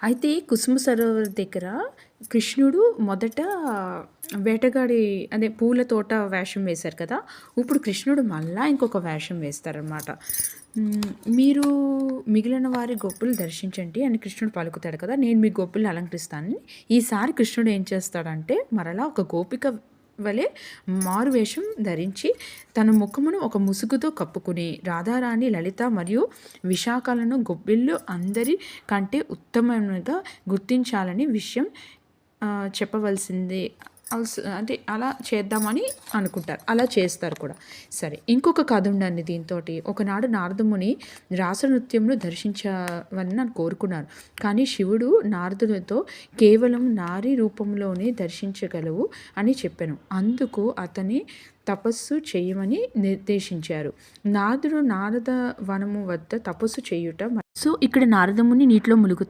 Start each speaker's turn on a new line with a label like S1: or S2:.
S1: అయితే కుసుమ సరోవర్ దగ్గర కృష్ణుడు మొదట వేటగాడి అదే పూల తోట వేషం వేశారు కదా! ఇప్పుడు కృష్ణుడు మళ్ళా ఇంకొక వేషం వేస్తారనమాట. మీరు మిగిలిన వారి గొప్పులు దర్శించండి అని కృష్ణుడు పలుకుతాడు కదా! నేను మీ గొప్పుల్ని అలంకరిస్తానని. ఈసారి కృష్ణుడు ఏం చేస్తాడంటే మరలా ఒక గోపిక వలె మారువేషం ధరించి తన ముఖమును ఒక ముసుగుతో కప్పుకుని రాధారాణి, లలిత మరియు విశాఖలను గొబ్బిళ్ళు అందరి కంటే ఉత్తమంగా గుర్తించాలని విషయం చెప్పవలసిందే. అంటే అలా చేద్దామని అనుకుంటారు. అలా చేస్తారు కూడా. సరే, ఇంకొక కథ ఉందండి దీంతోటి. ఒకనాడు నారదముని రాసనృత్యంను దర్శించవని నన్ను కోరుకున్నారు. కానీ శివుడు నారదునితో కేవలం నారీ రూపంలోనే దర్శించగలవు అని చెప్పాను. అందుకు అతని తపస్సు చేయమని నిర్దేశించారు. నారదుడు నారద వనము వద్ద తపస్సు చేయుట. సో ఇక్కడ నారదముని నీటిలో ములుగుతారు.